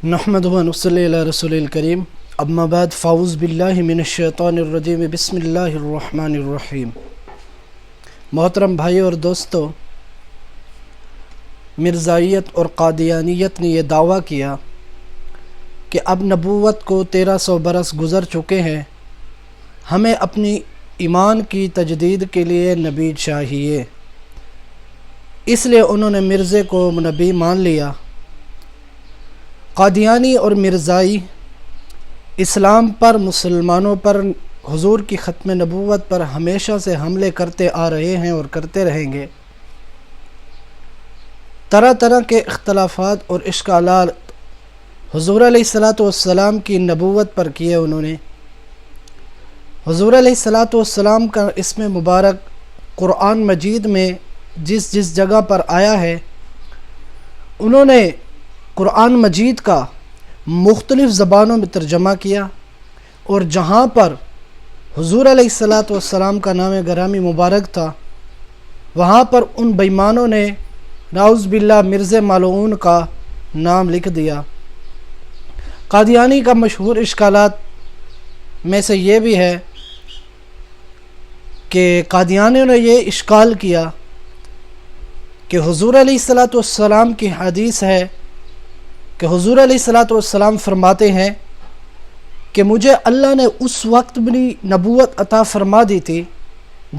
نحمدہ و نصلی علی رسول الکریم اما بعد فاعوذ باللہ من الشیطان الرجیم بسم اللہ الرحمن الرحیم۔ محترم بھائی اور دوستو، مرزائیت اور قادیانیت نے یہ دعویٰ کیا کہ اب نبوت کو 1300 برس گزر چکے ہیں، ہمیں اپنی ایمان کی تجدید کے لیے نبی چاہیے، اس لیے انہوں نے مرزے کو نبی مان لیا۔ قادیانی اور مرزائی اسلام پر، مسلمانوں پر، حضور کی ختم نبوت پر ہمیشہ سے حملے کرتے آ رہے ہیں اور کرتے رہیں گے۔ طرح طرح کے اختلافات اور اشکالات حضور علیہ السلام کی نبوت پر کیے انہوں نے۔ حضور علیہ السلام کا اسم مبارک قرآن مجید میں جس جس جگہ پر آیا ہے، انہوں نے قرآن مجید کا مختلف زبانوں میں ترجمہ کیا، اور جہاں پر حضور علیہ السلام کا نام گرامی مبارک تھا، وہاں پر ان بےایمانوں نے نعوذ باللہ مرزا ملعون کا نام لکھ دیا۔ قادیانی کا مشہور اشکالات میں سے یہ بھی ہے کہ قادیانیوں نے یہ اشکال کیا کہ حضور علیہ السلام کی حدیث ہے کہ حضور علیہ السلام فرماتے ہیں کہ مجھے اللہ نے اس وقت بھی نبوت عطا فرما دی تھی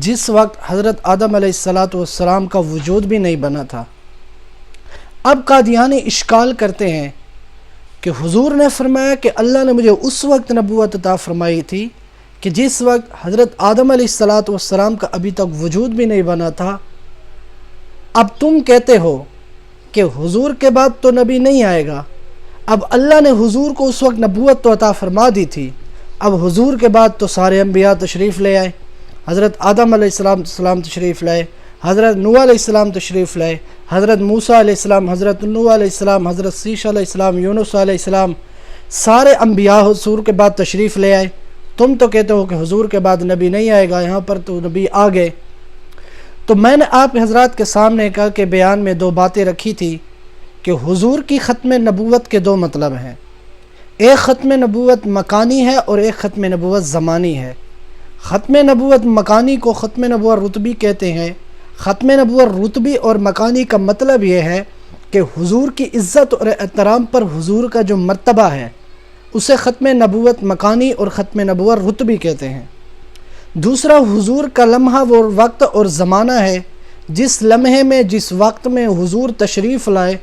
جس وقت حضرت آدم علیہ السلام کا وجود بھی نہیں بنا تھا۔ اب قادیانی اشکال کرتے ہیں کہ حضور نے فرمایا کہ اللہ نے مجھے اس وقت نبوت عطا فرمائی تھی کہ جس وقت حضرت آدم علیہ السلام کا ابھی تک وجود بھی نہیں بنا تھا، اب تم کہتے ہو کہ حضور کے بعد تو نبی نہیں آئے گا۔ اب اللہ نے حضور کو اس وقت نبوت تو عطا فرما دی تھی، اب حضور کے بعد تو سارے انبیاء تشریف لے آئے، حضرت آدم علیہ السلام تشریف لائے، حضرت نوح علیہ السلام تشریف لائے، حضرت موسیٰ علیہ السلام، حضرت نوح علیہ السلام، حضرت شیش علیہ السلام، یونس علیہ السلام، سارے انبیاء حضور کے بعد تشریف لے آئے۔ تم تو کہتے ہو کہ حضور کے بعد نبی نہیں آئے گا، یہاں پر تو نبی آ گئے۔ تو میں نے آپ حضرات کے سامنے کہا کہ بیان میں دو باتیں رکھی تھی کہ حضور کی ختم نبوت کے دو مطلب ہیں، ایک ختم نبوت مکانی ہے اور ایک ختم نبوت زمانی ہے۔ ختم نبوت مکانی کو ختم نبوت رتبی کہتے ہیں۔ ختم نبوت رتبی اور مکانی کا مطلب یہ ہے کہ حضور کی عزت اور احترام پر حضور کا جو مرتبہ ہے اسے ختم نبوت مکانی اور ختم نبوت رتبی کہتے ہیں۔ دوسرا، حضور کا لمحہ وہ وقت اور زمانہ ہے جس لمحے میں، جس وقت میں حضور تشریف لائے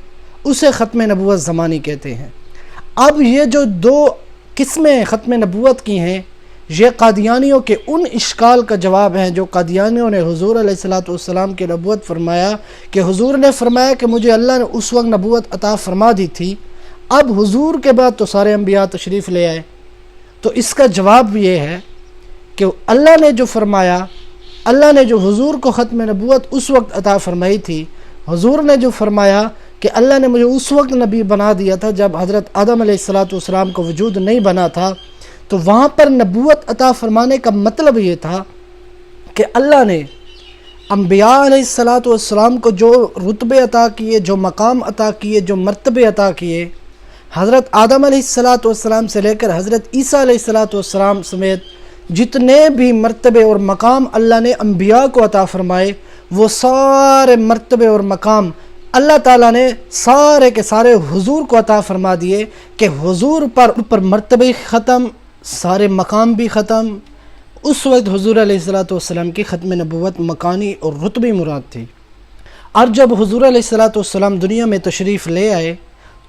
اسے ختم نبوت زمانی کہتے ہیں۔ اب یہ جو دو قسمیں ختم نبوت کی ہیں، یہ قادیانیوں کے ان اشکال کا جواب ہیں جو قادیانیوں نے حضور علیہ السلام کی نبوت فرمایا کہ حضور نے فرمایا کہ مجھے اللہ نے اس وقت نبوت عطا فرما دی تھی، اب حضور کے بعد تو سارے انبیاء تشریف لے آئے۔ تو اس کا جواب یہ ہے کہ اللہ نے جو فرمایا، اللہ نے جو حضور کو ختم نبوت اس وقت عطا فرمائی تھی، حضور نے جو فرمایا کہ اللہ نے مجھے اس وقت نبی بنا دیا تھا جب حضرت آدم علیہ السلام کا وجود نہیں بنا تھا، تو وہاں پر نبوت عطا فرمانے کا مطلب یہ تھا کہ اللہ نے انبیاء علیہ السلام کو جو رتبے عطا کیے، جو مقام عطا کیے، جو مرتبے عطا کیے، حضرت آدم علیہ السلام سے لے کر حضرت عیسیٰ علیہ السلام سمیت جتنے بھی مرتبے اور مقام اللہ نے انبیاء کو عطا فرمائے، وہ سارے مرتبے اور مقام اللہ تعالیٰ نے سارے کے سارے حضور کو عطا فرما دیے کہ حضور پر مرتبے ختم، سارے مقام بھی ختم۔ اس وقت حضور علیہ السلام کی ختم نبوت مکانی اور رتبی مراد تھی۔ اور جب حضور علیہ السلام دنیا میں تشریف لے آئے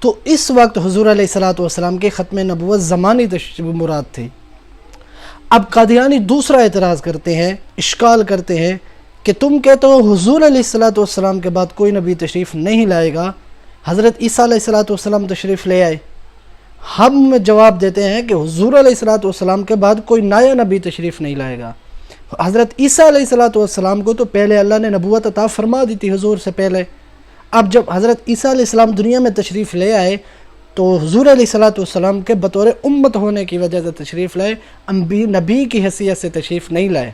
تو اس وقت حضور علیہ السلام کی ختم نبوت زمانی مراد تھی۔ اب قادیانی دوسرا اعتراض کرتے ہیں، اشکال کرتے ہیں کہ تم کہتے ہو حضور علیہ السلام کے بعد کوئی نبی تشریف نہیں لائے گا، حضرت عیسیٰ علیہ السلام تشریف لے آئے۔ ہم جواب دیتے ہیں کہ حضور علیہ السلام کے بعد کوئی نیا نبی تشریف نہیں لائے گا۔ حضرت عیسیٰ علیہ السلام کو تو پہلے اللہ نے نبوت عطا فرما دی تھی حضور سے پہلے۔ اب جب حضرت عیسیٰ علیہ السلام دنیا میں تشریف لے آئے تو حضور علیہ السلام کے بطور امت ہونے کی وجہ سے تشریف لائے، نبی کی حیثیت سے تشریف نہیں لائے۔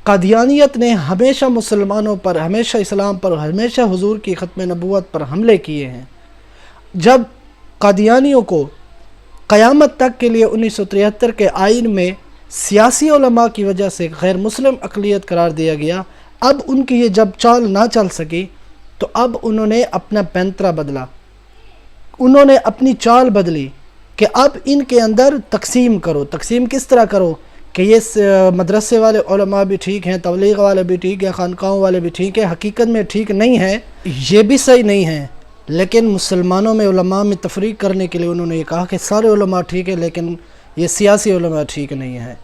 قادیانیت نے ہمیشہ مسلمانوں پر، ہمیشہ اسلام پر، ہمیشہ حضور کی ختم نبوت پر حملے کیے ہیں۔ جب قادیانیوں کو قیامت تک کے لیے 1973 کے آئین میں سیاسی علماء کی وجہ سے غیر مسلم اقلیت قرار دیا گیا، اب ان کی یہ جب چال نہ چل سکی تو اب انہوں نے اپنا پینترا بدلا، انہوں نے اپنی چال بدلی کہ اب ان کے اندر تقسیم کرو۔ تقسیم کس طرح کرو کہ یہ مدرسے والے علماء بھی ٹھیک ہیں، تبلیغ والے بھی ٹھیک ہیں، خانقاہوں والے بھی ٹھیک ہیں، حقیقت میں ٹھیک نہیں ہیں، یہ بھی صحیح نہیں ہیں، لیکن مسلمانوں میں علماء میں تفریق کرنے کے لیے انہوں نے یہ کہا کہ سارے علماء ٹھیک ہیں لیکن یہ سیاسی علماء ٹھیک نہیں ہیں،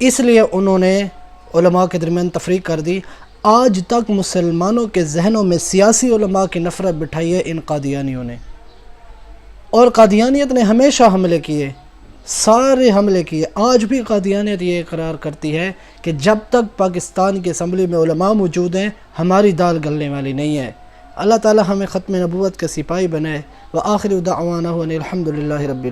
اس لیے انہوں نے علماء کے درمیان تفریق کر دی۔ آج تک مسلمانوں کے ذہنوں میں سیاسی علماء کی نفرت بٹھائی ہے ان قادیانیوں نے، اور قادیانیت نے ہمیشہ حملے کیے، سارے حملے کیے۔ آج بھی قادیانیت یہ اقرار کرتی ہے کہ جب تک پاکستان کی اسمبلی میں علماء موجود ہیں ہماری دال گلنے والی نہیں ہے۔ اللہ تعالی ہمیں ختم نبوت کے سپاہی بنائے۔ وآخر دعوانا ان الحمد للہ رب